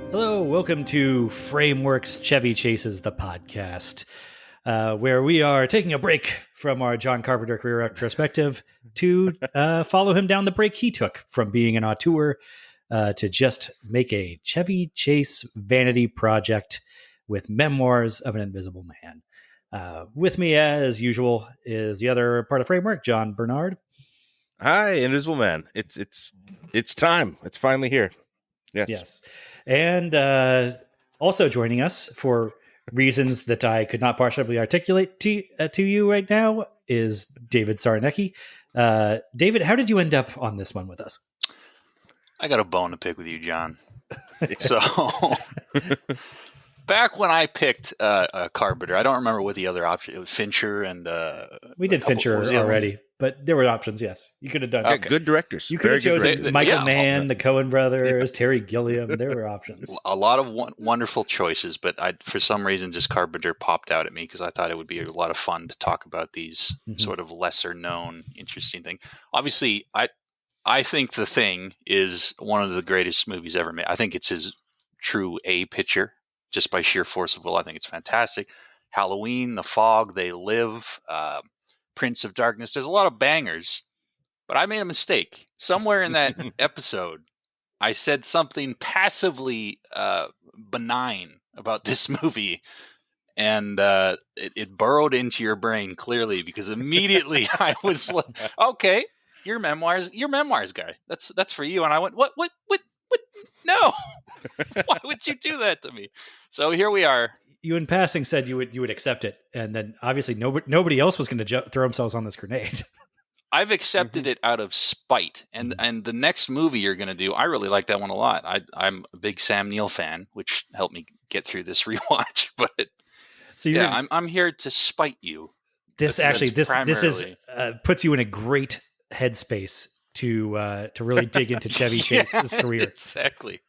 Hello, welcome to Frameworks Chevy Chases the podcast, where we are taking a break from our John Carpenter career retrospective to follow him down the break he took from being an auteur to just make a Chevy Chase vanity project with Memoirs of an Invisible Man. With me, as usual, is the other part of Framework, John Bernard. Hi, Invisible Man. It's time. It's finally here. Yes. And also joining us for reasons that I could not possibly articulate to you right now is David Sarnecki. David, how did you end up on this one with us? I got a bone to pick with you, John. So back when I picked Carpenter, I don't remember what the other option. It was Fincher and we did Fincher already, but there were options. Yes, you could have done. Okay. Good directors. You could have chosen Michael Mann, the Coen brothers, Terry Gilliam. There were options. A lot of wonderful choices, but for some reason, just Carpenter popped out at me because I thought it would be a lot of fun to talk about these sort of lesser known, interesting things. Obviously, I think The Thing is one of the greatest movies ever made. I think it's his true A picture. Just by sheer force of will, I think it's fantastic. Halloween, The Fog, They Live, Prince of Darkness. There's a lot of bangers, but I made a mistake. Somewhere in that episode, I said something passively benign about this movie, and it burrowed into your brain clearly because immediately I was like, okay, your memoirs guy. That's for you. And I went, what? No. Why would you do that to me? So here we are. You in passing said you would accept it, and then obviously nobody else was going to throw themselves on this grenade. I've accepted it out of spite, and the next movie you're going to do, I really like that one a lot. I'm a big Sam Neill fan, which helped me get through this rewatch. But so I'm here to spite you. This puts you in a great headspace to really dig into Chevy Chase's career. Exactly.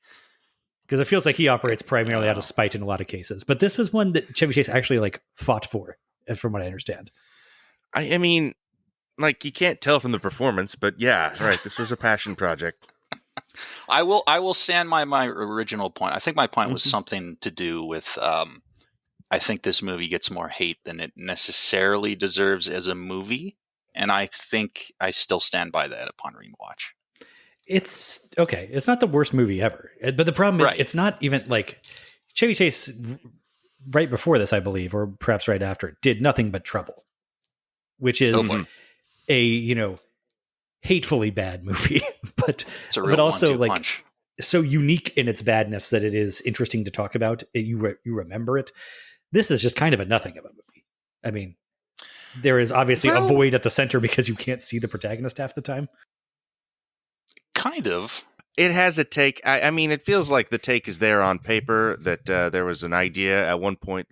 Because it feels like he operates primarily out of spite in a lot of cases. But this was one that Chevy Chase actually fought for, from what I understand. I mean, you can't tell from the performance, but yeah, right. This was a passion project. I will stand my original point. I think my point was something to do with I think this movie gets more hate than it necessarily deserves as a movie. And I think I still stand by that upon rewatch. It's okay. It's not the worst movie ever, but the problem is it's not even Chevy Chase right before this, I believe, or perhaps right after, did nothing but Trouble, which is a hatefully bad movie, but also punch. So unique in its badness that it is interesting to talk about. You remember it. This is just kind of a nothing of a movie. I mean, there is obviously a void at the center because you can't see the protagonist half the time. Kind of. It has a take. I mean, it feels like the take is there on paper, that there was an idea at one point,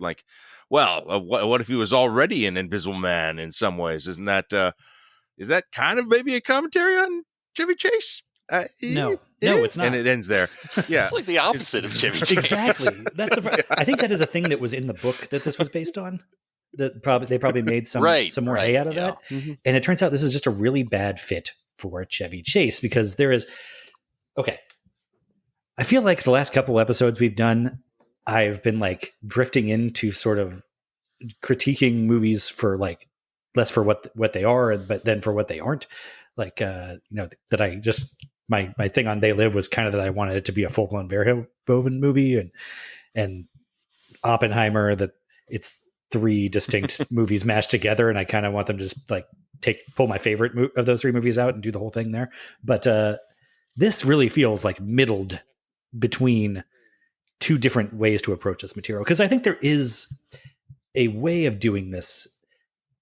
what if he was already an Invisible Man in some ways? Isn't that, is that kind of maybe a commentary on Chevy Chase? No, it's not. And it ends there. Yeah. It's like the opposite of Chevy Chase. Exactly. That's I think that is a thing that was in the book that this was based on. That they probably made some more hay out of that. Mm-hmm. And it turns out this is just a really bad fit for Chevy Chase because there is I feel like the last couple episodes we've done, I've been drifting into sort of critiquing movies for less for what they are, but then for what they aren't. That I just my thing on They Live was kind of that I wanted it to be a full blown Verhoeven movie, and Oppenheimer that it's three distinct movies mashed together, and I kind of want them to just pull my favorite of those three movies out and do the whole thing there. But this really feels middled between two different ways to approach this material, because I think there is a way of doing this.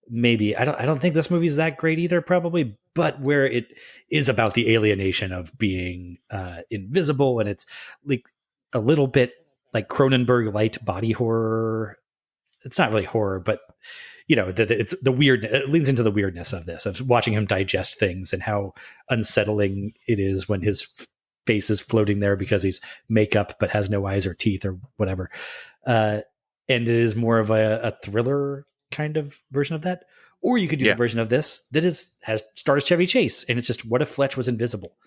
Maybe I don't think this movie is that great either, probably, but where it is about the alienation of being invisible, and it's a little bit like Cronenberg light body horror. It's not really horror, but it's the weird. It leans into the weirdness of this, of watching him digest things and how unsettling it is when his face is floating there because he's makeup but has no eyes or teeth or whatever. And it is more of a thriller kind of version of that. Or you could do the version of this that stars Chevy Chase, and it's just, what if Fletch was invisible?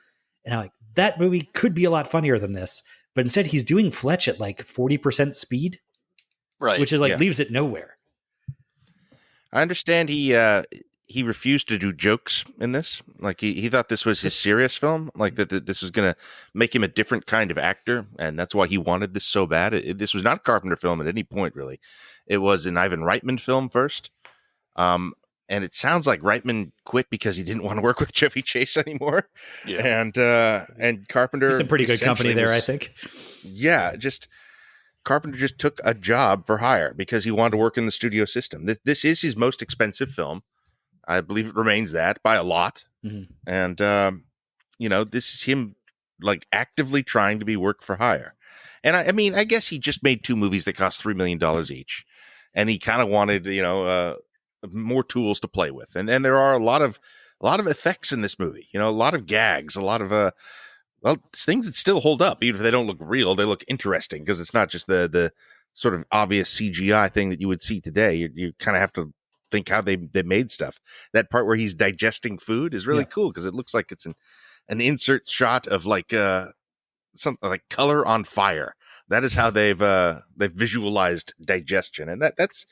And I'm that movie could be a lot funnier than this, but instead he's doing Fletch at like 40% speed, Right. which is like leaves it nowhere. I understand he refused to do jokes in this. Like he thought this was his serious film, like that this was going to make him a different kind of actor, and that's why he wanted this so bad. This was not a Carpenter film at any point, really. It was an Ivan Reitman film first. And it sounds like Reitman quit because he didn't want to work with Chevy Chase anymore. Yeah. And Carpenter, some pretty good company there, I think. Yeah, Carpenter just took a job for hire because he wanted to work in the studio system. This is his most expensive film. I believe it remains that by a lot. Mm-hmm. And, this is him like actively trying to be work for hire. And I mean, I guess he just made 2 movies that cost $3 million each. And he kind of wanted, more tools to play with. And there are a lot of effects in this movie, a lot of gags, a lot of, things that still hold up, even if they don't look real, they look interesting because it's not just the sort of obvious CGI thing that you would see today. You kind of have to think how they made stuff. That part where he's digesting food is really cool because it looks like it's an insert shot of like something like color on fire. That is how they've visualized digestion, and that's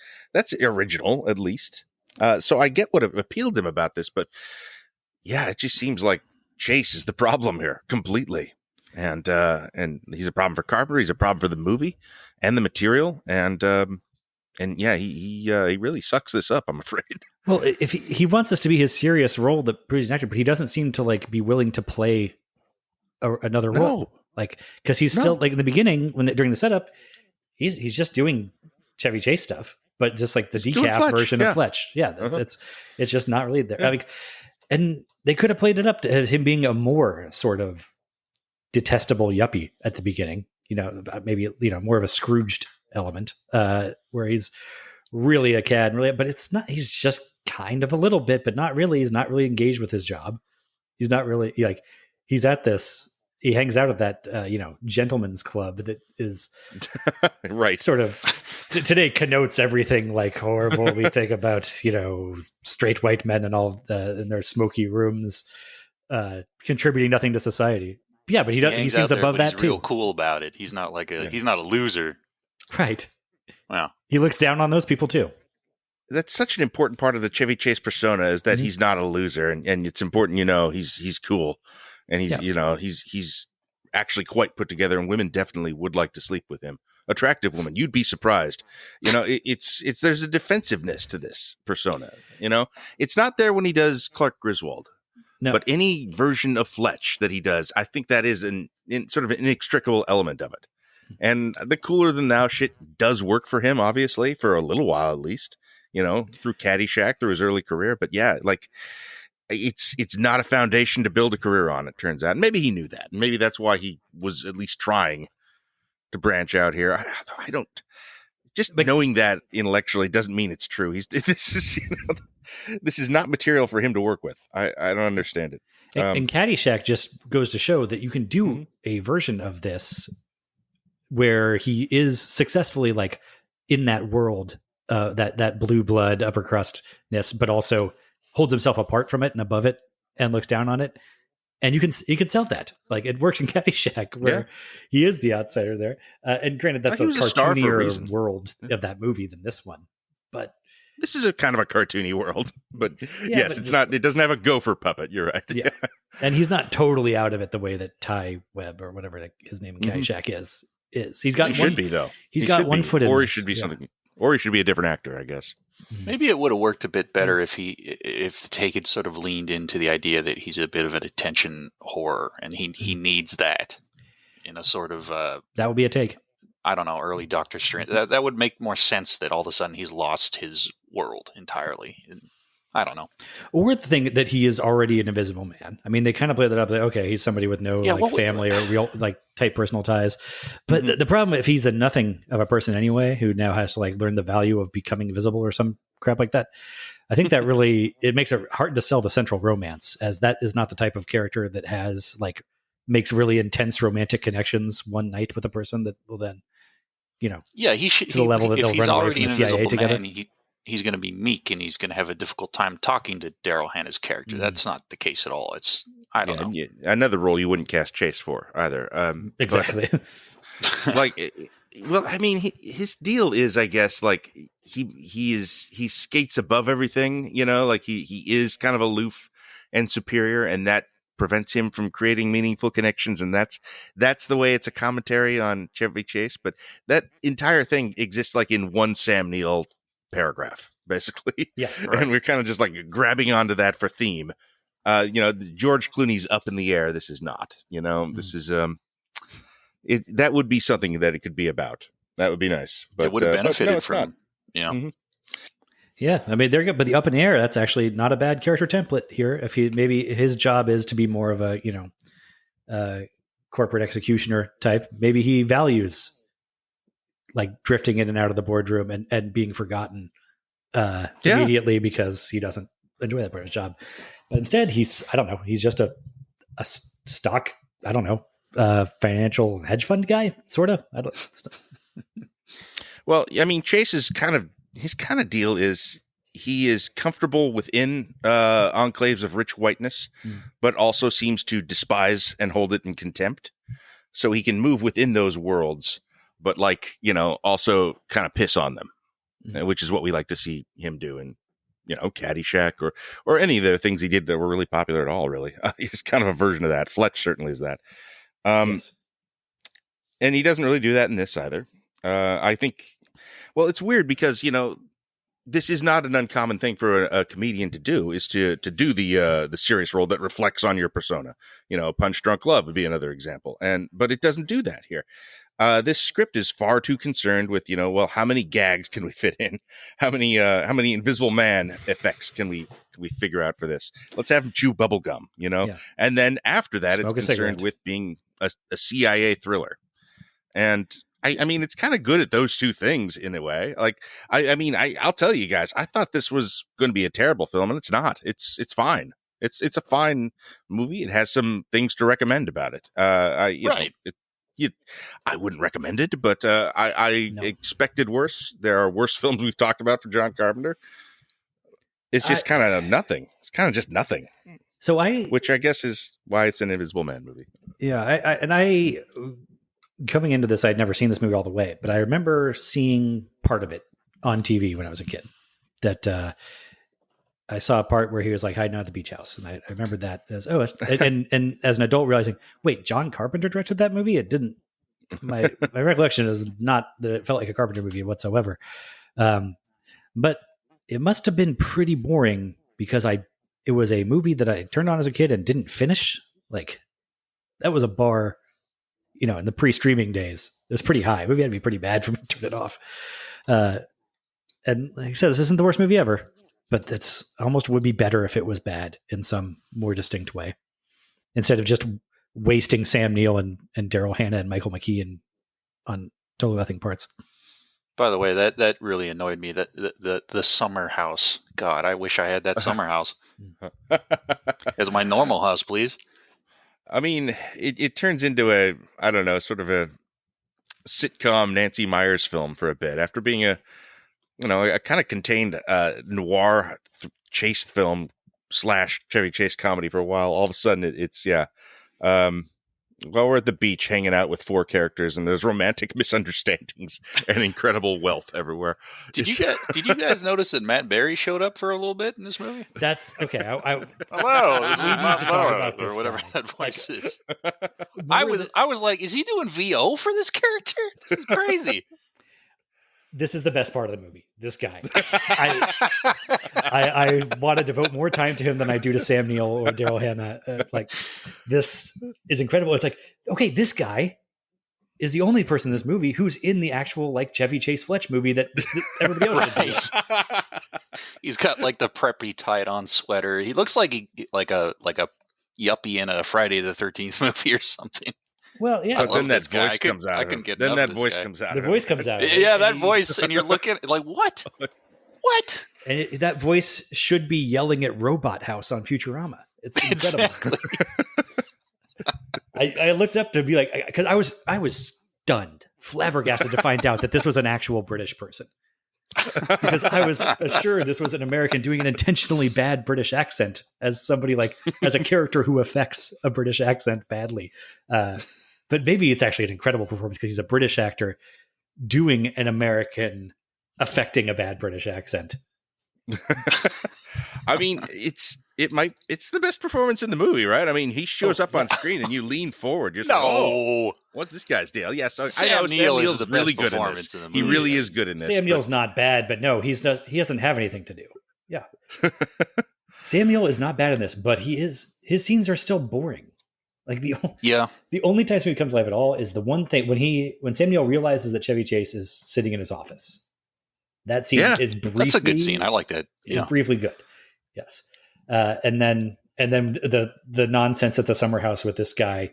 original at least. So I get what appealed to him about this, but yeah, it just seems like Chase is the problem here completely, and he's a problem for Carpenter. He's a problem for the movie and the material, and yeah, he really sucks this up, I'm afraid. Well, if he wants this to be his serious role that proves he's an actor, but he doesn't seem to like be willing to play another role. Like, because he's still like in the beginning during the setup, he's just doing Chevy Chase stuff, but just like the decaf version of Fletch. Yeah, it's just not really there. Yeah. And they could have played it up to him being a more sort of detestable yuppie at the beginning. Maybe more of a Scrooged element where he's really a cad, but it's not. He's just kind of a little bit, but not really. He's not really engaged with his job. He's not really like he's at this. He hangs out at that, gentleman's club that is right. Sort of today connotes everything like horrible we think about, straight white men and all in their smoky rooms, contributing nothing to society. Yeah, but he seems above that too. He's real cool about it. He's not like he's not a loser. Right. Wow. He looks down on those people too. That's such an important part of the Chevy Chase persona is that he's not a loser, and it's important, he's cool. And he's actually quite put together, and women definitely would like to sleep with him. Attractive woman, you'd be surprised. It's there's a defensiveness to this persona. It's not there when he does Clark Griswold, but any version of Fletch that he does, I think that is sort of an inextricable element of it. And the cooler than thou shit does work for him, obviously, for a little while at least. Through Caddyshack, through his early career, but yeah, like. It's not a foundation to build a career on, it turns out. And maybe he knew that. Maybe that's why he was at least trying to branch out here. I don't just knowing that intellectually doesn't mean it's true. This is not material for him to work with. I don't understand it. And Caddyshack just goes to show that you can do a version of this where he is successfully like in that world, that blue blood upper crustness, but also holds himself apart from it and above it and looks down on it. And you can sell that. Like it works in Caddyshack where he is the outsider there. And granted, that's a cartoonier world of that movie than this one. But this is a kind of a cartoony world. But yes, it's not. It doesn't have a gopher puppet. You're right. Yeah, and he's not totally out of it the way that Ty Webb or whatever his name in Caddyshack is. He's got. He should be though. He's got one foot in. Or he should be something. Or he should be a different actor, I guess. Maybe it would have worked a bit better if the take had sort of leaned into the idea that he's a bit of an attention whore and he needs that in a sort of that would be a take. I don't know, early Doctor Strange. That would make more sense that all of a sudden he's lost his world entirely. I don't know. Or the thing that he is already an invisible man. I mean, they kind of play that up. Like, okay, he's somebody with no family or real like tight personal ties. But the problem, if he's a nothing of a person anyway, who now has to like learn the value of becoming invisible or some crap like that, I think that really it makes it hard to sell the central romance, as that is not the type of character that has like makes really intense romantic connections one night with a person that will then, he should to the level that they'll run away from the CIA together. he's going to be meek and he's going to have a difficult time talking to Daryl Hannah's character. That's not the case at all. It's I don't know. Another role you wouldn't cast Chase for either. Exactly. Well, I mean, his deal is, I guess, like he skates above everything, like he is kind of aloof and superior, and that prevents him from creating meaningful connections. And that's the way it's a commentary on Chevy Chase. But that entire thing exists like in one Sam Neill paragraph, basically. Yeah. Right. And we're kind of just like grabbing onto that for theme. George Clooney's up in the air. This is not, this is, that would be something that it could be about. That would be nice. But it would have benefited from, not. Mm-hmm. Yeah, I mean, they're good, but the up in the air, that's actually not a bad character template here. If maybe his job is to be more of a, corporate executioner type, maybe he values like drifting in and out of the boardroom and being forgotten immediately because he doesn't enjoy that part of his job. But instead, he's just a stock, financial hedge fund guy, sort of. Well, I mean, Chase's his kind of deal is he is comfortable within enclaves of rich whiteness, but also seems to despise and hold it in contempt. So he can move within those worlds, but also kind of piss on them, which is what we like to see him do in, Caddyshack or any of the things he did that were really popular at all, really. He's kind of a version of that. Fletch certainly is that. Yes. And he doesn't really do that in this either. I think, well, it's weird because, this is not an uncommon thing for a comedian to do, is to do the serious role that reflects on your persona. Punch Drunk Love would be another example. But it doesn't do that here. This script is far too concerned with, how many gags can we fit in? How many Invisible Man effects can we figure out for this? Let's have him chew bubble gum, Yeah. And then after that, Smoke it's concerned with being a CIA thriller. And I mean, it's kind of good at those two things in a way. Like, I'll tell you guys, I thought this was going to be a terrible film, and it's not. It's fine. It's a fine movie. It has some things to recommend about it. I wouldn't recommend it, but I expected worse. There are worse films we've talked about for John Carpenter. It's just kind of nothing. It's kind of just nothing. Which I guess is why it's an Invisible Man movie. Yeah, I coming into this, I'd never seen this movie all the way, but I remember seeing part of it on TV when I was a kid. That I saw a part where he was like hiding out at the beach house, and I remembered that as and as an adult realizing, wait, John Carpenter directed that movie? It didn't. My recollection is not that it felt like a Carpenter movie whatsoever, but it must have been pretty boring because it was a movie that I turned on as a kid and didn't finish. Like that was a bar. In the pre-streaming days, it was pretty high. The movie had to be pretty bad for me to turn it off. And like I said, this isn't the worst movie ever, but it's almost would be better if it was bad in some more distinct way, instead of just wasting Sam Neill and Daryl Hannah and Michael McKean on totally nothing parts. By the way, that really annoyed me. That the summer house. God, I wish I had that summer house. As my normal house, please. I mean, it turns into sort of a sitcom Nancy Meyers film for a bit after being a kind of contained noir chase film / Chevy Chase comedy for a while. All of a sudden, it's we're at the beach hanging out with four characters, and there's romantic misunderstandings and incredible wealth everywhere. Did you guys notice that Matt Berry showed up for a little bit in this movie? That's okay. Hello, this is Matt Berry, or whatever that voice is. I was like, is he doing VO for this character? This is crazy. This is the best part of the movie. This guy. I want to devote more time to him than I do to Sam Neill or Daryl Hannah. This is incredible. It's like, okay, this guy is the only person in this movie who's in the actual Chevy Chase Fletch movie that everybody else should be. He's got the preppy tied on sweater. He looks like a yuppie in a Friday the 13th movie or something. Well, yeah. But then that voice comes out. Then that voice comes out. The voice comes out. Yeah, that voice, and you're looking like, what? What? And that voice should be yelling at Robot House on Futurama. It's incredible. Exactly. I looked up to be like, because I was stunned, flabbergasted to find out that this was an actual British person. because I was assured this was an American doing an intentionally bad British accent as somebody like as a character who affects a British accent badly. But maybe it's actually an incredible performance because he's a British actor doing an American affecting a bad British accent. I mean, it's the best performance in the movie, right? I mean, he shows up on screen and you lean forward. You're like, oh, what's this guy's deal? Yes, I know Sam Neill's the really best good in performance this. in the movie. He really is good in this. Sam Neill's not bad, but no, he doesn't have anything to do. Yeah. Sam Neill is not bad in this, but his scenes are still boring. Like the only time he comes alive at all is the one thing when Sam Neill realizes that Chevy Chase is sitting in his office. That scene is briefly. That's a good scene. I like that. Is briefly good. Yes, and then the nonsense at the summer house with this guy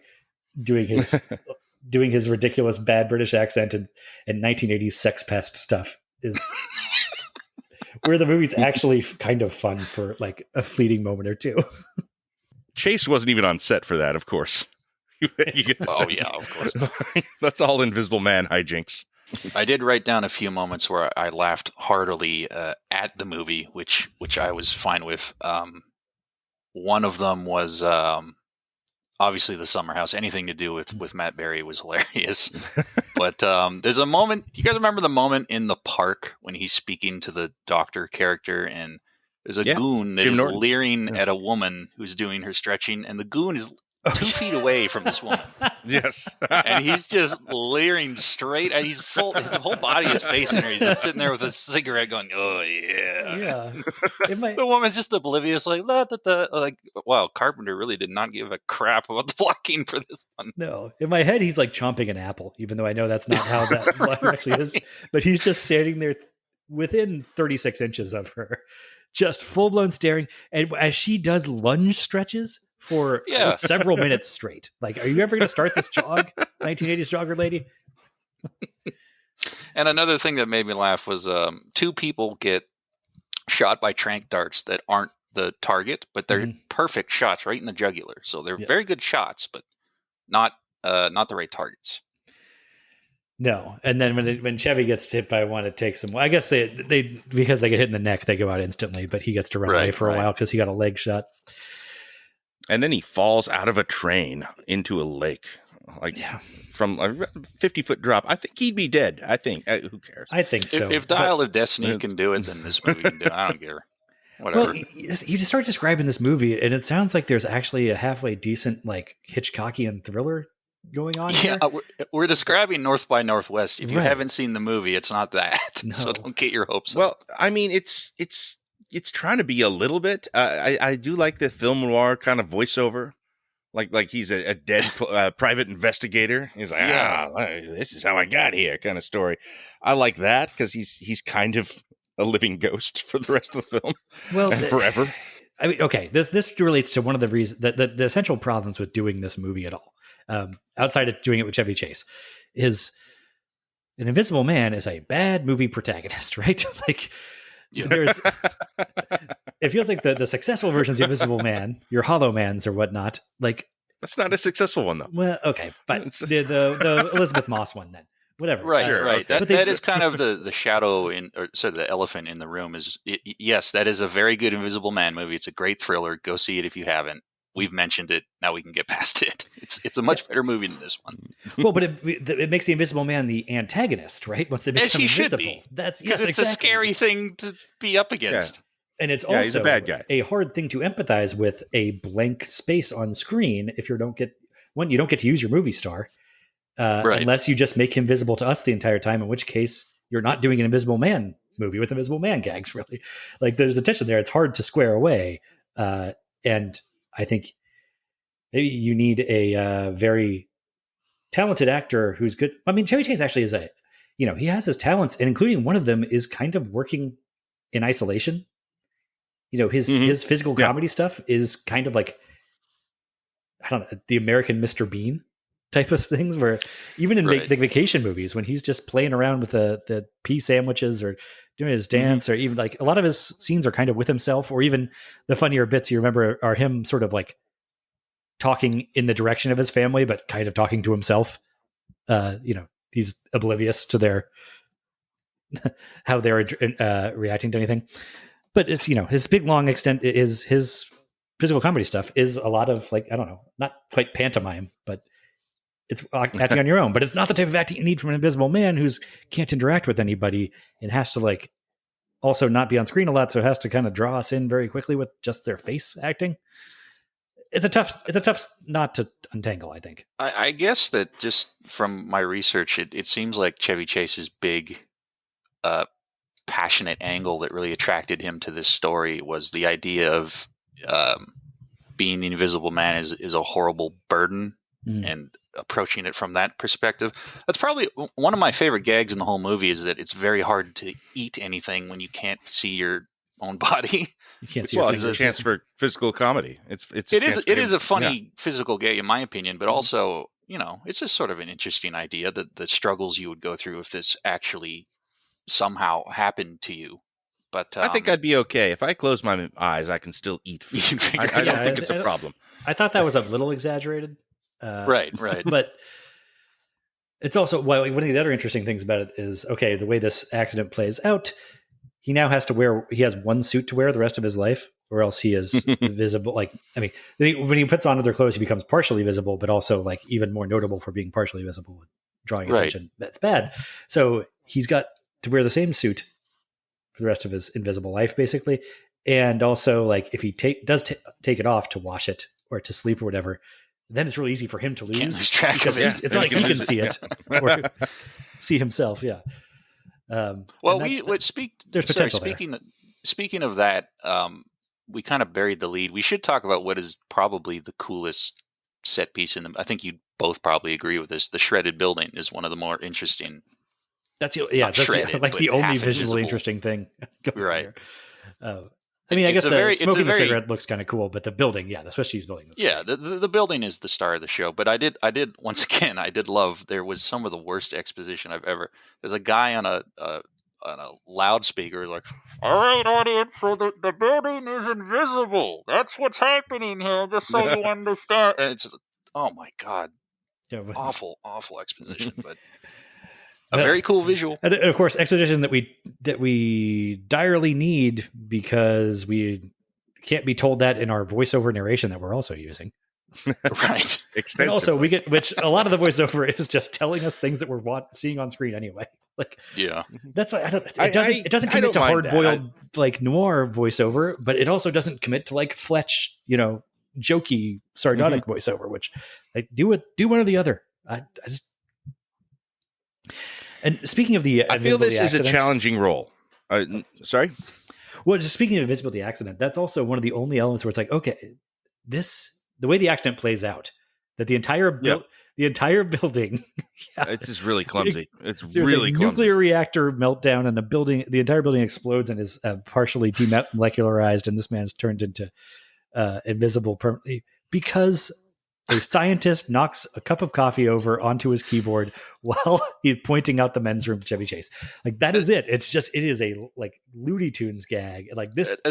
doing his ridiculous bad British accent and 1980s sex pest stuff is where the movie's actually kind of fun for like a fleeting moment or two. Chase wasn't even on set for that, of course. Of course. That's all Invisible Man hijinks. I did write down a few moments where I laughed heartily at the movie, which I was fine with. One of them was obviously the summer house. Anything to do with Matt Berry was hilarious. But there's a moment. You guys remember the moment in the park when he's speaking to the doctor character, and there's a goon that is leering at a woman who's doing her stretching, and the goon is 2 feet away from this woman. Yes. And he's just leering straight at his whole body is facing her. He's just sitting there with a cigarette going, oh yeah. Yeah. The woman's just oblivious, like, like, wow, Carpenter really did not give a crap about the blocking for this one. No. In my head, he's like chomping an apple, even though I know that's not how that blocking actually is. But he's just standing there within 36 inches of her, just full-blown staring. And as she does lunge stretches for several minutes straight. Like, are you ever going to start this jog, 1980s jogger lady? And another thing that made me laugh was 2 people get shot by tranq darts that aren't the target, but they're perfect shots right in the jugular. So they're very good shots, but not the right targets. No. And then when Chevy gets hit by one, it takes him. I guess they because they get hit in the neck, they go out instantly, but he gets to run away for a while because he got a leg shot. And then he falls out of a train into a lake, from a 50-foot drop. I think he'd be dead. I think. Who cares? I think so. If Dial of Destiny can do it, then this movie can do it. I don't care. Whatever. Well, you just start describing this movie, and it sounds like there's actually a halfway decent, like, Hitchcockian thriller going on here. We're describing North by Northwest. If you haven't seen the movie, it's not that. No. So don't get your hopes up. Well, I mean, it's trying to be a little bit. I do like the film noir kind of voiceover, like he's a dead private investigator. He's like, this is how I got here, kind of story. I like that because he's kind of a living ghost for the rest of the film. Well, and forever. I mean, okay, this relates to one of the reasons that the essential problems with doing this movie at all, outside of doing it with Chevy Chase, is an Invisible Man is a bad movie protagonist, right? Like. There's, it feels like the successful versions of Invisible Man, your Hollow Mans or whatnot, like that's not a successful one though. Well, okay, but the Elizabeth Moss one then, whatever. Right, right. That is kind of the shadow the elephant in the room. Yes, that is a very good Invisible Man movie. It's a great thriller. Go see it if you haven't. We've mentioned it. Now we can get past it. It's a much better movie than this one. Well, but it makes the Invisible Man the antagonist, right? Once they become invisible, that's it's a scary thing to be up against. And it's also he's a bad guy. A hard thing to empathize with a blank space on screen if you don't get to use your movie star unless you just make him visible to us the entire time. In which case, you're not doing an Invisible Man movie with Invisible Man gags. Really, like there's a tension there. It's hard to square away, and I think maybe you need a very talented actor who's good. I mean, Chevy Chase actually is he has his talents, and including one of them is kind of working in isolation. His physical comedy stuff is kind of like, I don't know, the American Mr. Bean type of things, where even in the vacation movies, when he's just playing around with the pea sandwiches or doing his dance, or even like a lot of his scenes are kind of with himself, or even the funnier bits you remember are him sort of like talking in the direction of his family, but kind of talking to himself. He's oblivious to their how they're reacting to anything. But it's, his big long extent is his physical comedy stuff is a lot of like, I don't know, not quite pantomime, but it's acting on your own. But it's not the type of acting you need from an invisible man who's can't interact with anybody and has to like also not be on screen a lot, so has to kind of draw us in very quickly with just their face acting. It's a tough knot to untangle, I think. I guess that just from my research, it seems like Chevy Chase's big, passionate angle that really attracted him to this story was the idea of being the Invisible Man is a horrible burden, and approaching it from that perspective. That's probably one of my favorite gags in the whole movie, is that it's very hard to eat anything when you can't see your own body. You can't see. Well, it's a chance for physical comedy. It is a funny physical gag, in my opinion, but also, it's just sort of an interesting idea, that the struggles you would go through if this actually somehow happened to you. But I think I'd be okay if I close my eyes. I can still eat food. I don't think it's a problem. I thought that was a little exaggerated. Right. But it's also, one of the other interesting things about it is, okay, the way this accident plays out, he now has one suit to wear the rest of his life, or else he is visible. Like, I mean, when he puts on other clothes, he becomes partially visible, but also like even more notable for being partially visible, drawing attention. That's bad. So he's got to wear the same suit for the rest of his invisible life, basically. And also, like, if he does take it off to wash it or to sleep or whatever, then it's really easy for him to lose. Can't lose track of it. It's not like he can see it or see himself. Yeah. Well, there's potential. Speaking of that, we kind of buried the lead. We should talk about what is probably the coolest set piece in the. I think you both probably agree with this. The shredded building is one of the more interesting. That's the only visually interesting thing. Right. I mean, I guess smoking the cigarette looks kind of cool, but the building, the Swiss cheese building. The building is the star of the show. But I did once again, I did love. There was some of the worst exposition I've ever. There's a guy on a loudspeaker like, "All right, audience, so the building is invisible. That's what's happening here, just so you understand." And it's just, oh my god, awful exposition, but. A very cool visual, and of course, exposition that we direly need, because we can't be told that in our voiceover narration that we're also using. Right. And also, we get, which a lot of the voiceover is just telling us things that we're seeing on screen anyway. Like, that's why it doesn't commit to hard boiled like noir voiceover, but it also doesn't commit to like Fletch, jokey sardonic voiceover, which like do one or the other. I just. And speaking of the, I feel this is a challenging role. Sorry. Well, just speaking of invisibility accident, that's also one of the only elements where it's like, okay, the way the accident plays out, that the entire building, it's just really clumsy. It's really clumsy. Nuclear reactor meltdown, and the entire building explodes and is partially demolecularized, and this man's turned into invisible permanently because a scientist knocks a cup of coffee over onto his keyboard while he's pointing out the men's room to Chevy Chase. Like, that is it. It is a like Looney Tunes gag. Like this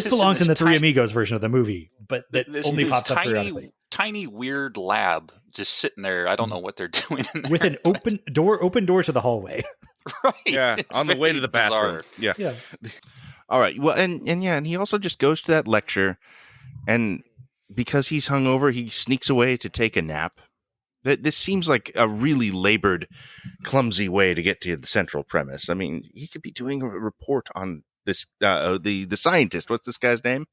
belongs in the Three Amigos version of the movie, but that only pops up periodically. Tiny weird lab just sitting there. I don't know what they're doing in there. With an open door to the hallway. Right. Yeah, on the way to the bathroom. Bizarre. Yeah. All right. Well, and he also just goes to that lecture, and because he's hungover, he sneaks away to take a nap. This seems like a really labored, clumsy way to get to the central premise. I mean, he could be doing a report on this the scientist. What's this guy's name?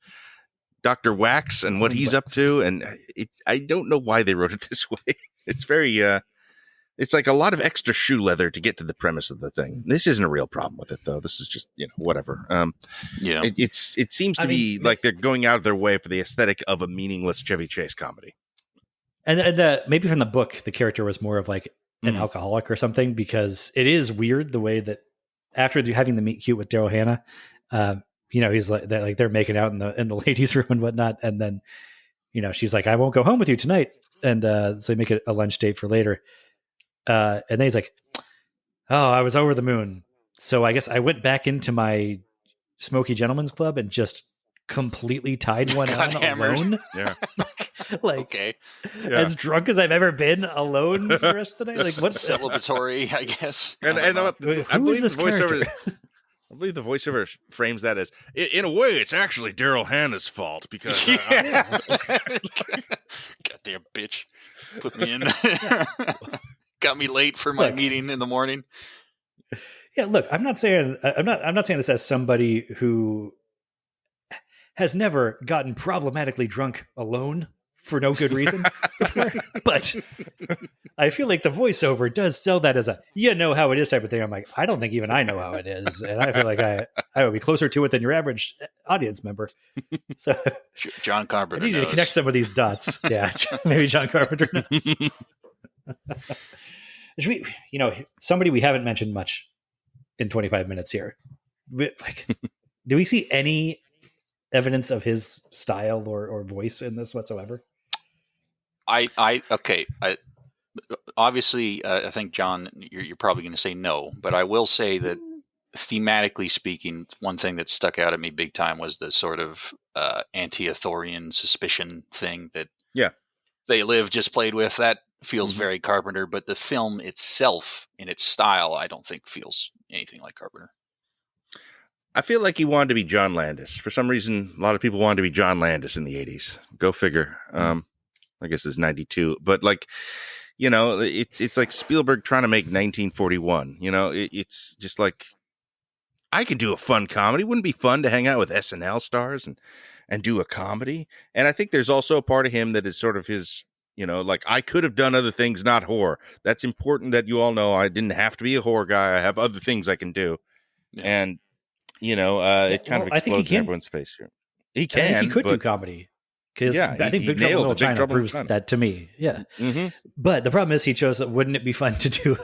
Dr. Wax, and what he's up to. And I don't know why they wrote it this way. It's very it's like a lot of extra shoe leather to get to the premise of the thing. This isn't a real problem with it, though. This is just, whatever. It seems to be like they're going out of their way for the aesthetic of a meaningless Chevy Chase comedy. And maybe from the book, the character was more of like an alcoholic or something, because it is weird the way that after having the meet cute with Daryl Hannah, he's like they're making out in the ladies' room and whatnot, and then she's like, "I won't go home with you tonight," and so they make it a lunch date for later. And then he's like, "Oh, I was over the moon. So I guess I went back into my Smoky Gentleman's Club and just completely tied one on alone." Yeah. Like, okay. as drunk as I've ever been alone for the rest of the night. Like, what? Celebratory, I guess. And I don't know. I Who is believe this the voiceover. character? I believe the voiceover frames that as, in a way, it's actually Daryl Hannah's fault because goddamn bitch, put me in. Got me late for my meeting in the morning. Yeah, look, I'm not saying this as somebody who has never gotten problematically drunk alone for no good reason before, but I feel like the voiceover does sell that as a how it is type of thing. I'm like, I don't think even I know how it is, and I feel like I would be closer to it than your average audience member. So John Carpenter I need you knows. to connect some of these dots. Yeah, maybe John Carpenter knows. Somebody we haven't mentioned much in 25 minutes here. Like, do we see any evidence of his style or voice in this whatsoever? Obviously, I think, John, you're probably going to say no, but I will say that thematically speaking, one thing that stuck out at me big time was the sort of anti-authorian suspicion thing that They Live just played with. That feels very Carpenter, but the film itself, in its style, I don't think feels anything like Carpenter. I feel like he wanted to be John Landis. For some reason, a lot of people wanted to be John Landis in the 80s. Go figure. I guess it's 92. But it's like Spielberg trying to make 1941. It's just like, I can do a fun comedy. Wouldn't it be fun to hang out with SNL stars and do a comedy? And I think there's also a part of him that is sort of his, I could have done other things, not horror. That's important that you all know. I didn't have to be a horror guy. I have other things I can do. Yeah. And it kind of explodes in everyone's face here. He can. I think he could do comedy. Because I think Big Trouble in Little China proves that to me. Yeah. Mm-hmm. But the problem is he chose, wouldn't it be fun to do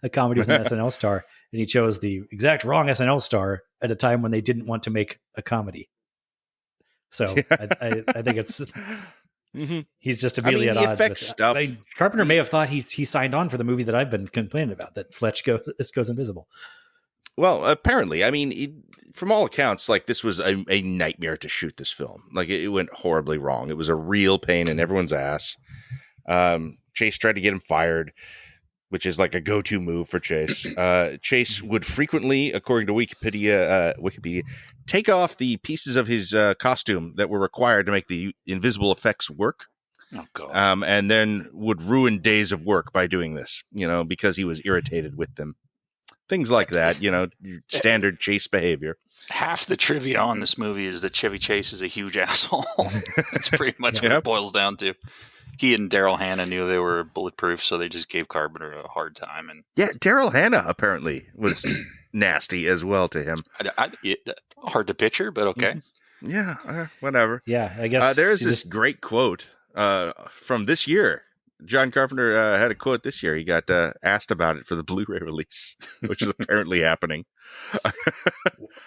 a comedy with an SNL star? And he chose the exact wrong SNL star at a time when they didn't want to make a comedy. So I think it's... He's just immediately at odds with stuff. Carpenter may have thought he signed on for the movie that I've been complaining about, that Fletch goes invisible. Well, apparently, I mean, from all accounts, like, this was a nightmare to shoot this film. Like, it went horribly wrong. It was a real pain in everyone's ass. Chase tried to get him fired, which is like a go-to move for Chase. Chase would frequently, according to Wikipedia, take off the pieces of his costume that were required to make the invisible effects work. Oh, God. And then would ruin days of work by doing this, because he was irritated with them. Things like that, standard Chase behavior. Half the trivia on this movie is that Chevy Chase is a huge asshole. That's pretty much what it boils down to. He and Daryl Hannah knew they were bulletproof, so they just gave Carpenter a hard time. And Daryl Hannah apparently was nasty as well to him. Hard to picture, but okay. Yeah, whatever. Yeah, I guess there's this great quote from this year. John Carpenter had a quote this year. He got asked about it for the Blu-ray release, which is apparently happening.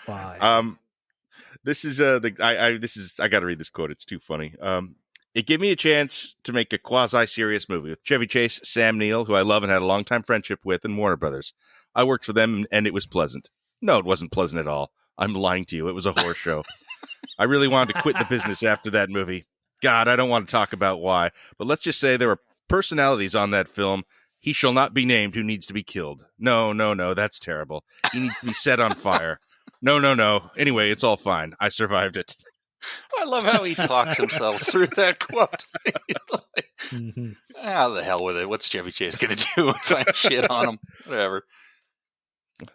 Why? This is I got to read this quote. It's too funny. It gave me a chance to make a quasi-serious movie with Chevy Chase, Sam Neill, who I love and had a long-time friendship with, and Warner Brothers. I worked for them, and it was pleasant. No, it wasn't pleasant at all. I'm lying to you. It was a horror show. I really wanted to quit the business after that movie. God, I don't want to talk about why, but let's just say there were personalities on that film. He shall not be named who needs to be killed. No, that's terrible. He needs to be set on fire. No. Anyway, it's all fine. I survived it. I love how he talks himself through that quote. The hell with it. What's Chevy Chase going to do if I shit on him? Whatever.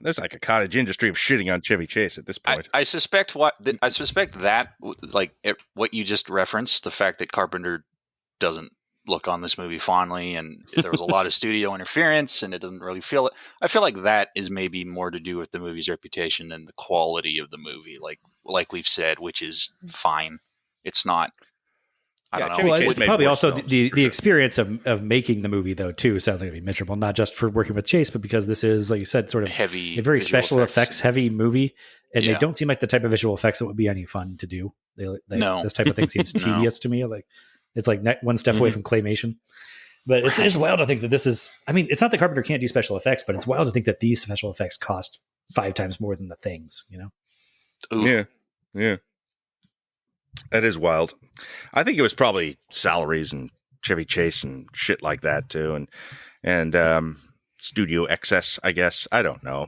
There's like a cottage industry of shitting on Chevy Chase at this point. I suspect that, like, what you just referenced, the fact that Carpenter doesn't look on this movie fondly, and there was a lot of studio interference, and it doesn't really feel it. I feel like that is maybe more to do with the movie's reputation than the quality of the movie. Like we've said, which is fine. It's not. I don't know. Well, it's probably also the experience of making the movie, though, too, sounds like it'd be miserable, not just for working with Chase, but because this is, like you said, sort of heavy, a very special effects heavy movie, and they don't seem like the type of visual effects that would be any fun to do. No. This type of thing seems tedious to me. Like, it's like one step away from claymation. But it's wild to think that this is, I mean, it's not that Carpenter can't do special effects, but it's wild to think that these special effects cost 5 times more than the things, Ooh. Yeah. That is wild. I think it was probably salaries and Chevy Chase and shit like that too, and studio excess, I guess. I don't know.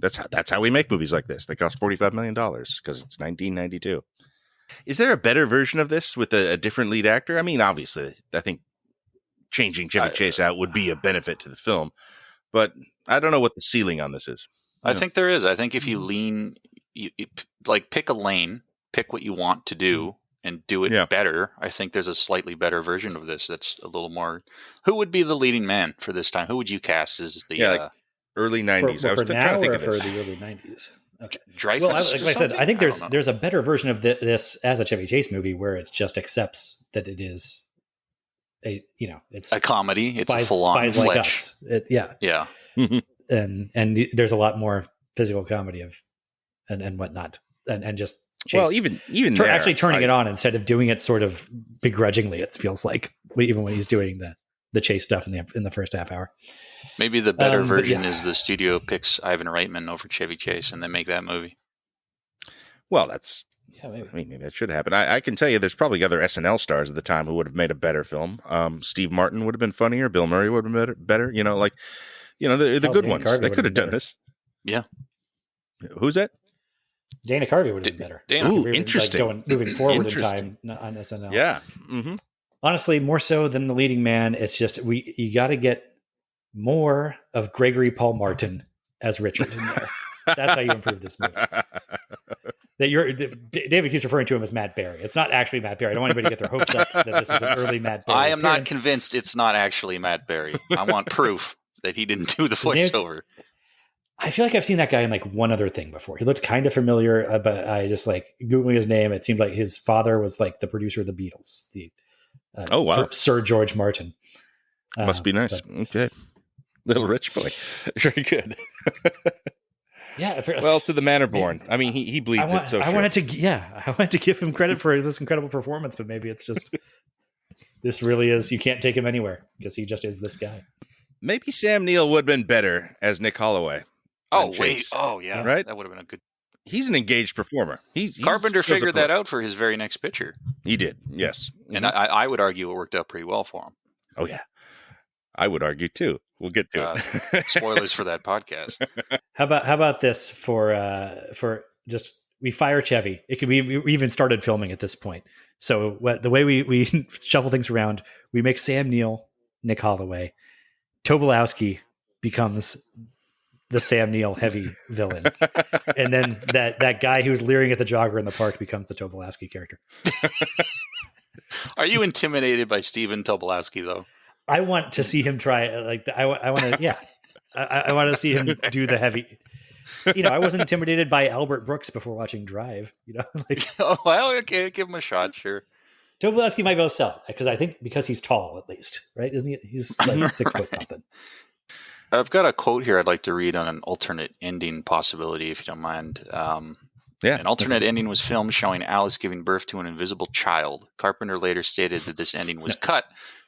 That's how we make movies like this. They cost $45 million because it's 1992. Is there a better version of this with a different lead actor? I mean, obviously, I think changing Chevy Chase out would be a benefit to the film, but I don't know what the ceiling on this is. I think there is. I think if you lean, you like pick a lane, pick what you want to do, and do it better. I think there's a slightly better version of this that's a little more. Who would be the leading man for this time? Who would you cast as the like early 90s? For now or for the early 90s? Okay. Dreyfus, well, like I said, I think there's a better version of this as a Chevy Chase movie where it just accepts that it is it's a comedy. Spies, it's a full-on Spies Like Us. Yeah. and there's a lot more physical comedy of and whatnot, and just Chase, well, even there, actually turning it on instead of doing it sort of begrudgingly. It feels like even when he's doing the Chase stuff in the first half hour. Maybe the better version is the studio picks Ivan Reitman over Chevy Chase and they make that movie. Well, that's maybe. I mean, maybe that should happen. I can tell you, there's probably other SNL stars at the time who would have made a better film. Steve Martin would have been funnier. Bill Murray would have been better. The good ones. They could have done this. Yeah. Who's that? Dana Carvey would have been better. Ooh, interesting. Moving forward in time on SNL. Yeah. Mm-hmm. Honestly, more so than the leading man, it's just you got to get more of Gregory Paul Martin as Richard in there. That's how you improve this movie. David keeps referring to him as Matt Berry. It's not actually Matt Berry. I don't want anybody to get their hopes up that this is an early Matt Berry. I am not convinced it's not actually Matt Berry. I want proof that he didn't do the voiceover. I feel like I've seen that guy in like one other thing before. He looked kind of familiar, but I just like Googling his name. It seemed like his father was like the producer of the Beatles. Sir George Martin. Must be nice. Okay. Little rich boy. Very good. Yeah. Well, to the manner born. I mean, he bleeds it. So I wanted to give him credit for this incredible performance, but maybe it's just this really is. You can't take him anywhere because he just is this guy. Maybe Sam Neill would have been better as Nick Holloway. Oh wait! Oh yeah, right. That would have been a good. He's an engaged performer. Carpenter figured that out for his very next picture. He did. Yes, and I would argue it worked out pretty well for him. Oh yeah, I would argue too. We'll get to it. Spoilers for that podcast. How about this for just we fire Chevy? It could be we even started filming at this point. So the way we shuffle things around, we make Sam Neill Nick Holloway. Tobolowsky becomes the Sam Neill heavy villain, and then that guy who's leering at the jogger in the park becomes the Tobolowsky character. Are you intimidated by Stephen Tobolowsky though? I want to see him try. I want to. I want to see him do the heavy. I wasn't intimidated by Albert Brooks before watching Drive. Oh well, okay, give him a shot, sure. Tobolowsky might be able to sell because I think because he's tall at least, right? Isn't he? He's like 6 foot something. I've got a quote here I'd like to read on an alternate ending possibility, if you don't mind. An alternate ending was filmed showing Alice giving birth to an invisible child. Carpenter later stated that this ending was cut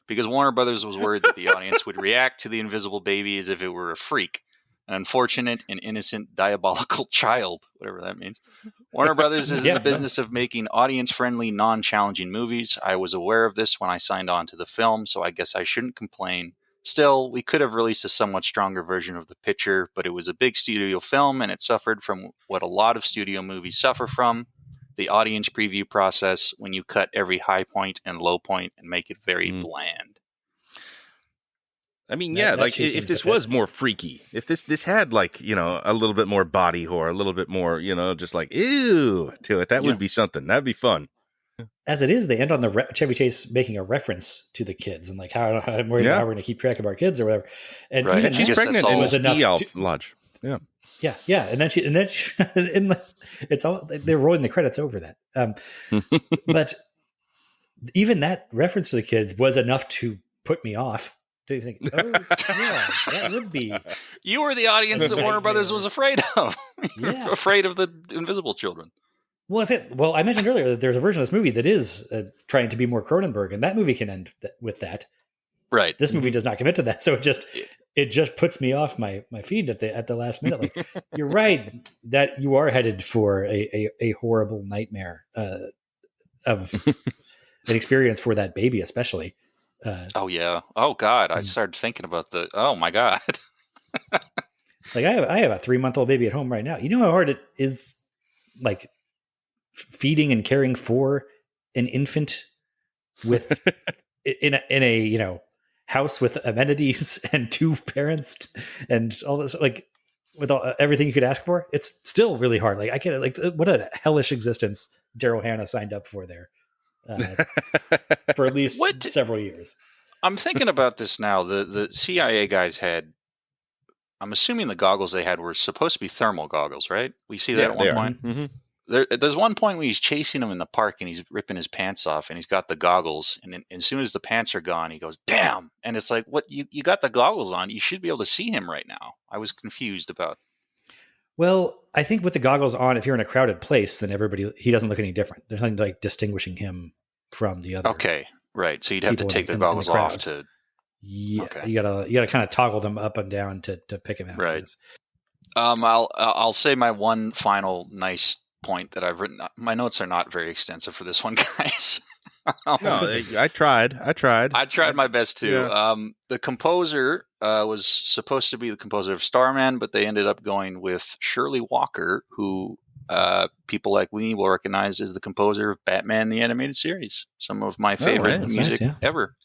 because Warner Brothers was worried that the audience would react to the invisible baby as if it were a freak, an unfortunate and innocent diabolical child, whatever that means. Warner Brothers is in the business of making audience-friendly, non-challenging movies. I was aware of this when I signed on to the film, so I guess I shouldn't complain. Still, we could have released a somewhat stronger version of the picture, but it was a big studio film, and it suffered from what a lot of studio movies suffer from, the audience preview process, when you cut every high point and low point and make it very bland. I mean, if this was more freaky, if this had a little bit more body horror, a little bit more, just like, ew, to it, that would be something. That'd be fun. As it is, they end on the Chevy Chase making a reference to the kids and like how we're going to keep track of our kids or whatever. And right. even she's pregnant in the lodge. Yeah. Yeah. And then she it's all, they're rolling the credits over that. But even that reference to the kids was enough to put me off. Do you think, that would be. You were the audience that Warner Brothers was afraid of. Afraid of the invisible children. Well, that's it. Well, I mentioned earlier that there's a version of this movie that is trying to be more Cronenberg, and that movie can end with that. Right. This movie does not commit to that, so it just puts me off my feed at the last minute. Like, you're right that you are headed for a horrible nightmare of an experience for that baby, especially. Oh yeah. Oh God. I started thinking about oh my God. Like I have a 3-month-old baby at home right now. You know how hard it is, like feeding and caring for an infant with in a house with amenities and 2 parents and all this, like with everything you could ask for. It's still really hard. Like I get like what a hellish existence Daryl Hannah signed up for there for at least several years. I'm thinking about this now. The CIA guys had, I'm assuming the goggles they had were supposed to be thermal goggles, right? We see that at one point. Mm-hmm. There's one point where he's chasing him in the park and he's ripping his pants off and he's got the goggles. And then, as soon as the pants are gone, he goes, damn. And it's like, what? You got the goggles on. You should be able to see him right now. I was confused about. Well, I think with the goggles on, if you're in a crowded place, then he doesn't look any different. There's nothing like distinguishing him from the other. Okay, right. So you'd have to take the goggles off to. Yeah, okay. You gotta kind of toggle them up and down to pick him out. Right. I'll say my one final nice point that I've written. My notes are not very extensive for this one, guys. No, I tried. I tried my best too. Yeah. The composer was supposed to be the composer of Starman, but they ended up going with Shirley Walker, who people like we will recognize as the composer of Batman the Animated Series. Some of my favorite music ever.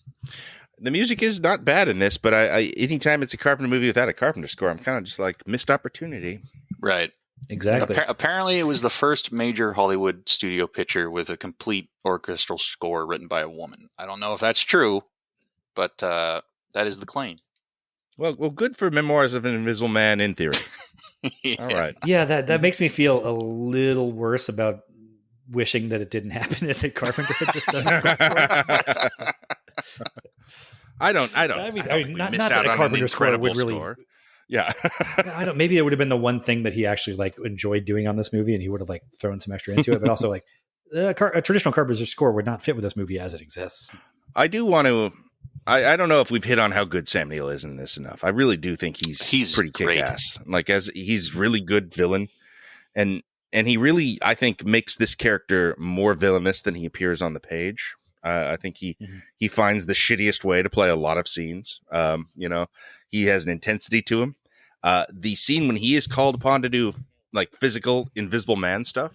The music is not bad in this, but I anytime it's a Carpenter movie without a Carpenter score, I'm kind of just like missed opportunity. Right. Exactly. Apparently, it was the first major Hollywood studio picture with a complete orchestral score written by a woman. I don't know if that's true, but that is the claim. Well, good for Memoirs of an Invisible Man in theory. Yeah. All right. Yeah, that makes me feel a little worse about wishing that it didn't happen and that Carpenter had just done a score for it. I don't. Not that a Carpenter score would really. Score. Yeah. I don't. Maybe it would have been the one thing that he actually like enjoyed doing on this movie, and he would have like thrown some extra into it. But also, like a traditional Carpenter score would not fit with this movie as it exists. I do want to. I don't know if we've hit on how good Sam Neill is in this enough. I really do think he's pretty kick-ass. Like he's really good villain, and he really, I think, makes this character more villainous than he appears on the page. I think he finds the shittiest way to play a lot of scenes. He has an intensity to him. The scene when he is called upon to do like physical Invisible Man stuff.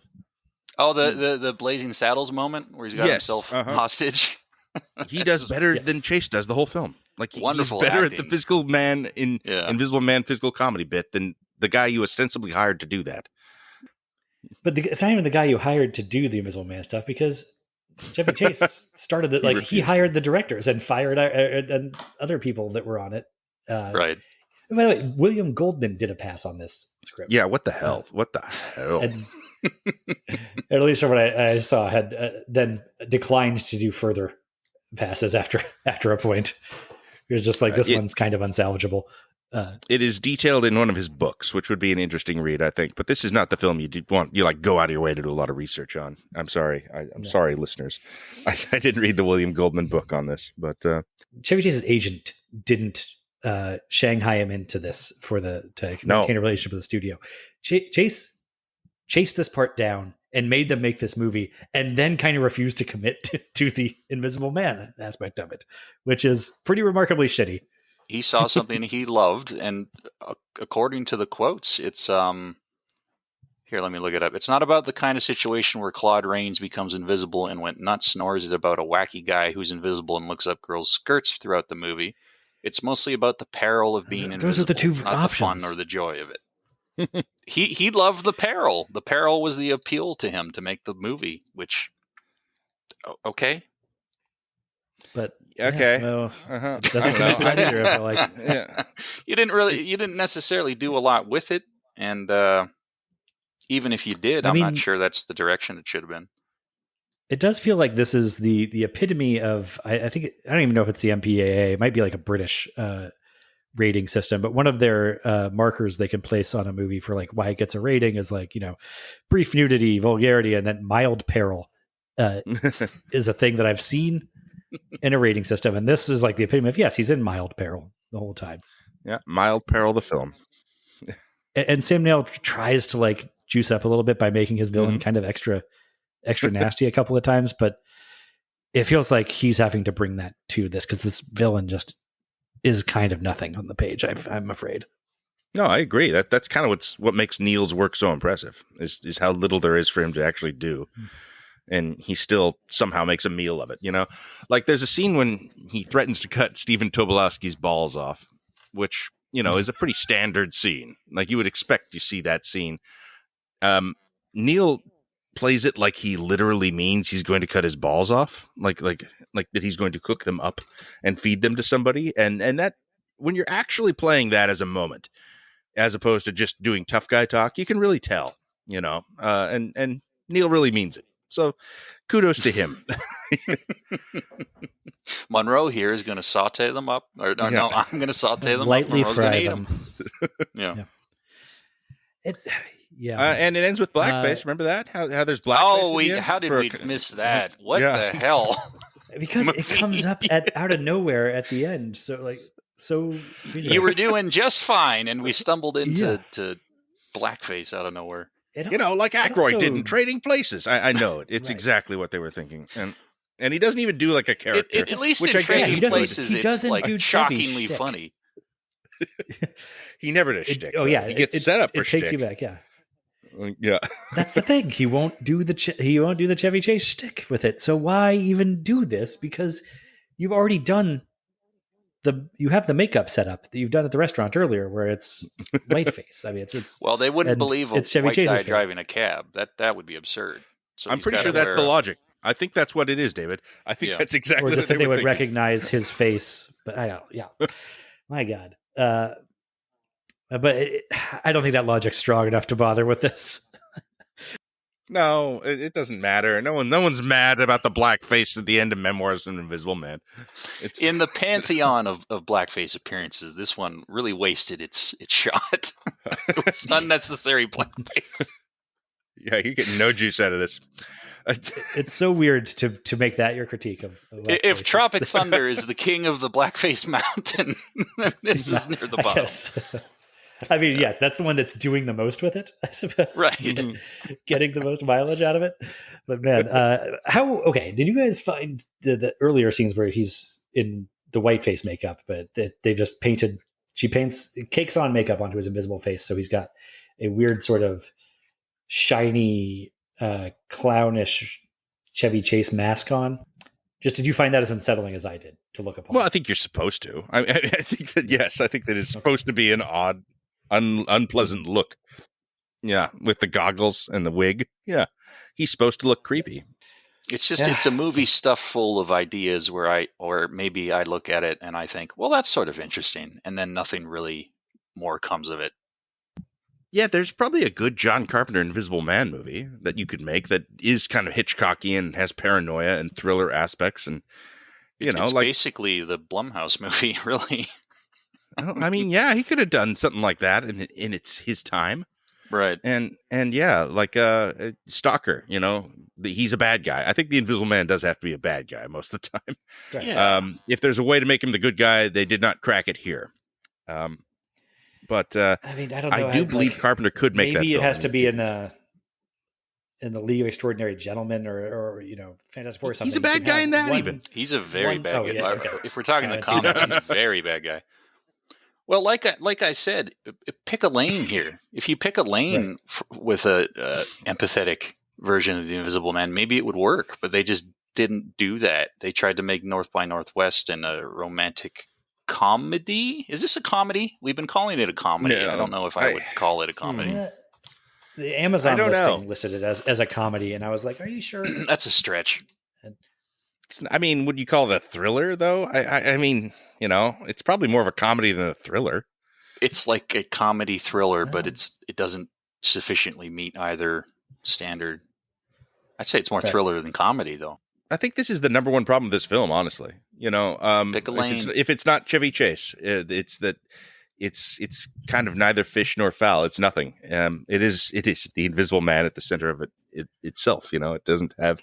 Oh, the Blazing Saddles moment where he's got himself hostage. He does better than Chase does the whole film. Like he's better acting. at the physical man in Invisible Man physical comedy bit than the guy you ostensibly hired to do that. But it's not even the guy you hired to do the Invisible Man stuff, because Chevy Chase started it. Like he hired the directors and fired and other people that were on it. Right. And by the way, William Goldman did a pass on this script. Yeah. What the hell? And at least from what I saw, had then declined to do further passes after a point. It was just like, this one's kind of unsalvageable. It is detailed in one of his books, which would be an interesting read, I think. But this is not the film you like go out of your way to do a lot of research on. I'm sorry. I'm sorry, listeners. I didn't read the William Goldman book on this, but Chevy Chase's agent didn't Shanghai him into this to maintain a relationship with the studio. Chase chased this part down and made them make this movie, and then kind of refused to commit to the Invisible Man aspect of it, which is pretty remarkably shitty. He saw something he loved, and according to the quotes, it's here, let me look it up. It's not about the kind of situation where Claude Rains becomes invisible and went nuts, nor is it about a wacky guy who's invisible and looks up girls' skirts throughout the movie. It's mostly about the peril of being invisible. Those are the two not options. The fun or the joy of it. He loved the peril. The peril was the appeal to him to make the movie, which okay. But okay, it doesn't commit to that either. I feel like you didn't necessarily do a lot with it, and even if you did, I'm not sure that's the direction it should have been. It does feel like this is the epitome of. I think I don't even know if it's the MPAA. It might be like a British rating system, but one of their markers they can place on a movie for like why it gets a rating is like, brief nudity, vulgarity, and then mild peril is a thing that I've seen in a rating system, and this is like the epitome of yes, he's in mild peril the whole time. Yeah, Mild Peril the film. And Sam Neill tries to like juice up a little bit by making his villain kind of extra extra nasty a couple of times, but it feels like he's having to bring that to this because this villain just is kind of nothing on the page. I'm afraid. No, I agree. That's kind of what makes Neil's work so impressive is how little there is for him to actually do. And he still somehow makes a meal of it, you know? Like there's a scene when he threatens to cut Stephen Tobolowsky's balls off, which, you know, is a pretty standard scene. Like you would expect to see that scene. Neil plays it like he literally means he's going to cut his balls off, like that he's going to cook them up and feed them to somebody. And that when you're actually playing that as a moment, as opposed to just doing tough guy talk, you can really tell, you know, and Neil really means it. So kudos to him. Monroe here is going to saute them up. No, I'm going to saute them lightly up. Fry them. Yeah. And it ends with blackface. Remember that? How there's blackface? Oh, how did we miss that? What the hell? Because it comes up out of nowhere at the end. So you were doing just fine, and we stumbled into blackface out of nowhere. You know, like Aykroyd did in Trading Places. I know it. It's right. Exactly what they were thinking. And he doesn't even do like a character. At least which in Trading Places, he doesn't it's like do shockingly shtick. funny. He never does shtick. Oh yeah, he gets set up for shtick. It takes you back. Yeah. Yeah, that's the thing. He won't do the Chevy Chase shtick with it. So why even do this? Because you've already done you have the makeup set up that you've done at the restaurant earlier, where it's whiteface. I mean, it's well, they wouldn't believe a Chevy white Chase's guy face. driving a cab. That would be absurd. So I'm pretty sure that's the logic. I think that's what it is, David. I think that's exactly. Or just what that they would thinking. recognize his face. But my God. But I don't think that logic's strong enough to bother with this. No, it doesn't matter. No one's mad about the blackface at the end of Memoirs of an Invisible Man. It's in the pantheon of blackface appearances. This one really wasted its shot. It was unnecessary blackface. Yeah, you're getting no juice out of this. It's so weird to make that your critique of if Tropic Thunder is the king of the blackface mountain, then this is near the bottom. I mean, yes, that's the one that's doing the most with it, I suppose. Right. Getting the most mileage out of it. But man, did you guys find the earlier scenes where he's in the whiteface makeup, but they just she cakes on makeup onto his invisible face. So he's got a weird sort of shiny, clownish Chevy Chase mask on. Did you find that as unsettling as I did to look upon? Well, I think you're supposed to. I think that, yes, I think that it's supposed to be an odd, unpleasant look. Yeah, with the goggles and the wig. Yeah, he's supposed to look creepy. It's just, it's a movie stuffed full of ideas or maybe I look at it and I think, well, that's sort of interesting. And then nothing really more comes of it. Yeah, there's probably a good John Carpenter Invisible Man movie that you could make that is kind of Hitchcocky and has paranoia and thriller aspects. And, it's basically the Blumhouse movie, really. I mean, yeah, he could have done something like that in his time. Right. And yeah, like Stalker, he's a bad guy. I think the Invisible Man does have to be a bad guy most of the time. Right. Yeah. If there's a way to make him the good guy, they did not crack it here. But I mean, I don't know. I do believe Carpenter could make that. Maybe it has to be in the League of Extraordinary Gentlemen or Fantastic Four or something. He's a bad guy in that even. He's a very bad guy. Yes, okay. If we're talking the comics, he's a very bad guy. Well, like I said, pick a lane here. If you pick a lane with a empathetic version of the Invisible Man, maybe it would work. But they just didn't do that. They tried to make North by Northwest and a romantic comedy. Is this a comedy? We've been calling it a comedy. No, I don't know if I would call it a comedy. The Amazon listing listed it as a comedy, and I was like, "Are you sure?" That's a stretch. I mean, would you call it a thriller, though? I mean, it's probably more of a comedy than a thriller. It's like a comedy thriller, but it doesn't sufficiently meet either standard. I'd say it's more thriller than comedy, though. I think this is the number one problem with this film, honestly. Pick a lane. If it's not Chevy Chase, it's that it's kind of neither fish nor fowl. It's nothing. It is the Invisible Man at the center of it itself. It doesn't have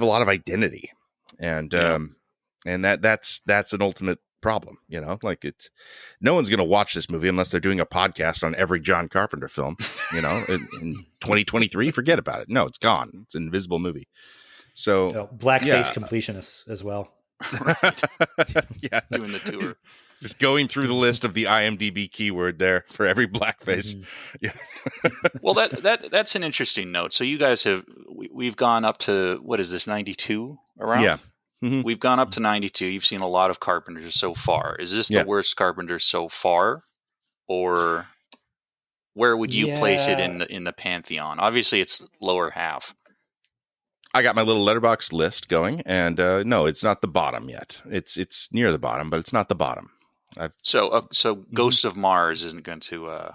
a lot of identity, and that's an ultimate problem. Like no one's going to watch this movie unless they're doing a podcast on every John Carpenter film. In 2023, forget about it. No, it's gone. It's an invisible movie. So blackface completionists as well. Right. Yeah, doing the tour. Just going through the list of the IMDb keyword there for every blackface. Yeah. Well, that's an interesting note. So you guys we've gone up to, what is this, 92 around? Yeah. Mm-hmm. We've gone up to 92. You've seen a lot of Carpenters so far. Is this the worst Carpenter so far, or where would you place it in the pantheon? Obviously, it's lower half. I got my little letterbox list going, and no, it's not the bottom yet. It's near the bottom, but it's not the bottom. So Ghost of Mars isn't going to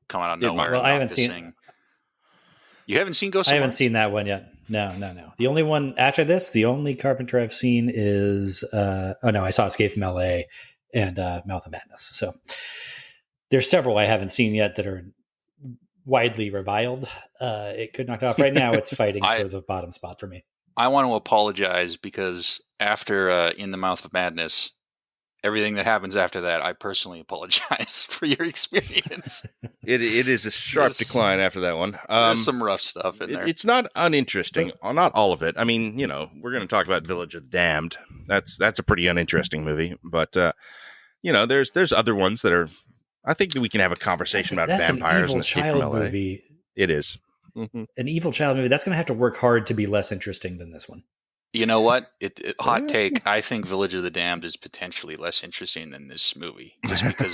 come out of nowhere. Well, I haven't seen. You haven't seen Ghost of Mars? I haven't seen that one yet. No. The only one after this, the only Carpenter I've seen is I saw Escape from L.A. and Mouth of Madness. So there's several I haven't seen yet that are widely reviled. It could knock it off. Right now, it's fighting for the bottom spot for me. I want to apologize because after In the Mouth of Madness, everything that happens after that, I personally apologize for your experience. It is a sharp decline after that one. There's some rough stuff in there. It's not uninteresting. Not all of it. I mean, we're going to talk about Village of the Damned. That's a pretty uninteresting movie. But, there's other ones that are... I think that we can have a conversation about vampires and Escape from LA. Movie. It is. Mm-hmm. An evil child movie. That's going to have to work hard to be less interesting than this one. You know what? Hot take. I think Village of the Damned is potentially less interesting than this movie, just because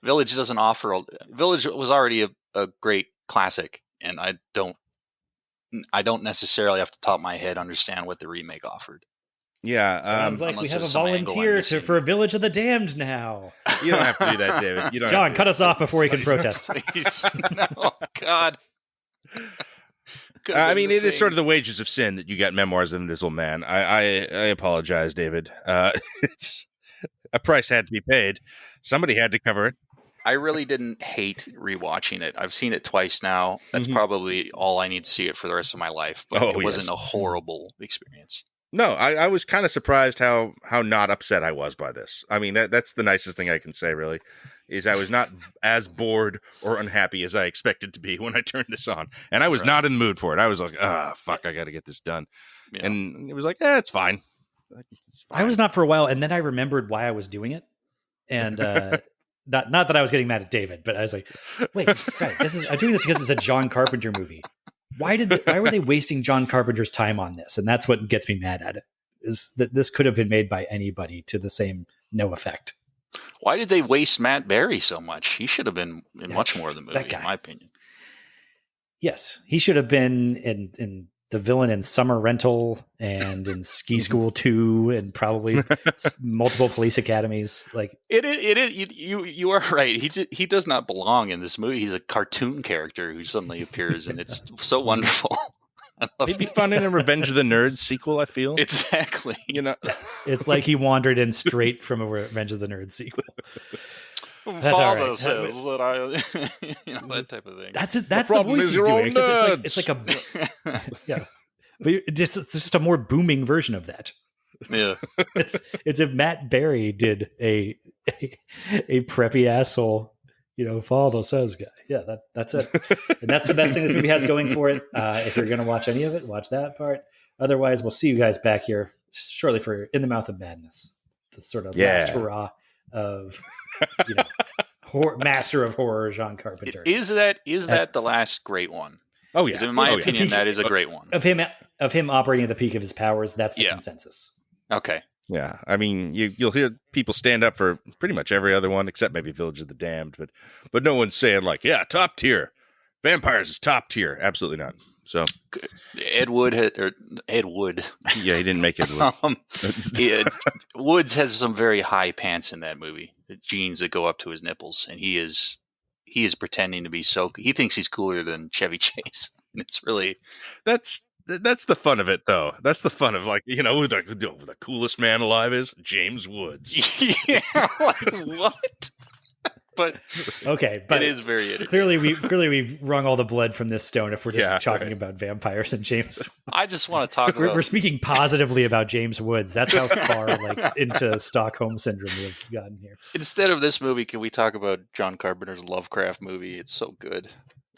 Village doesn't offer. Village was already a great classic, and I don't necessarily off the top of my head understand what the remake offered. Yeah, sounds like we have a volunteer for Village of the Damned now. You don't have to do that, David. You don't. John, cut us off before he can protest. Please. No, God. I mean, it is sort of the wages of sin that you got Memoirs of an Invisible Man. I apologize, David. It's a price had to be paid. Somebody had to cover it. I really didn't hate rewatching it. I've seen it twice now. That's probably all I need to see it for the rest of my life. But it wasn't a horrible experience. No, I was kind of surprised how not upset I was by this. I mean, that's the nicest thing I can say, really, is I was not as bored or unhappy as I expected to be when I turned this on. And I was not in the mood for it. I was like, fuck, I got to get this done. Yeah. And it was like, it's fine. I was not for a while, and then I remembered why I was doing it. And not that I was getting mad at David, but I was like, wait, right, I'm doing this because it's a John Carpenter movie. Why were they wasting John Carpenter's time on this? And that's what gets me mad at it, is that this could have been made by anybody to the same no effect. Why did they waste Matt Berry so much? He should have been in much more of the movie, in my opinion. Yes, he should have been in the villain in Summer Rental and in Ski School 2 and probably multiple police academies. Like you are right. He does not belong in this movie. He's a cartoon character who suddenly appears, and it's so wonderful. He'd be fun in a Revenge of the Nerds sequel, I feel. Exactly. It's like he wandered in straight from a Revenge of the Nerds sequul. Father says that that type of thing. That's the voice he's doing. Except it's like a yeah, but it's just a more booming version of that. Yeah, it's if Matt Berry did a preppy asshole, Father says guy. Yeah, that's it, and that's the best thing this movie has going for it. If you're gonna watch any of it, watch that part. Otherwise, we'll see you guys back here shortly for In the Mouth of Madness, the sort of last hurrah of master of horror John Carpenter. Is that the last great one? Oh yeah, in my opinion, that is a great one. Of him operating at the peak of his powers. That's the consensus. Okay. Yeah, I mean, you'll hear people stand up for pretty much every other one except maybe Village of the Damned, but no one's saying like, top tier. Vampires is top tier. Absolutely not. So Ed Wood. Yeah, he didn't make Ed Wood. Woods has some very high pants in that movie. The jeans that go up to his nipples, and he is pretending to be he thinks he's cooler than Chevy Chase. And it's really that's the fun of it, though. That's the fun of, like, who the coolest man alive is? James Woods. Yeah, like, what? but Okay, but it is very entertaining. clearly we've wrung all the blood from this stone if we're just talking about vampires and James. I just want to talk about. We're speaking positively about James Woods. That's how far into Stockholm syndrome we've gotten here. Instead of this movie, can we talk about John Carpenter's Lovecraft movie? It's so good.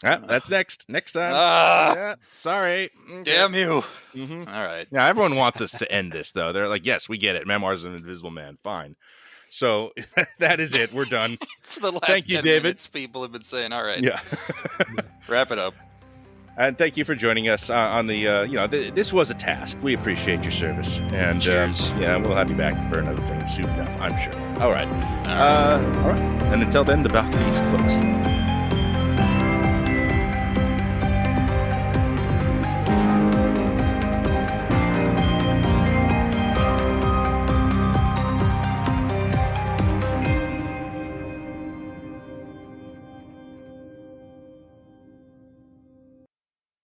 That's next time. Yeah, sorry. Damn you. Mm-hmm. All right. Now, everyone wants us to end this, though. They're like, yes, we get it. Memoirs of an Invisible Man. Fine. So that is it. We're done. For the last thank you, 10 David. minutes, people have been saying, all right. Yeah. Wrap it up. And thank you for joining us on the, this was a task. We appreciate your service. And cheers. We'll have you back for another thing soon enough, I'm sure. All right. All right. And until then, the balcony is closed.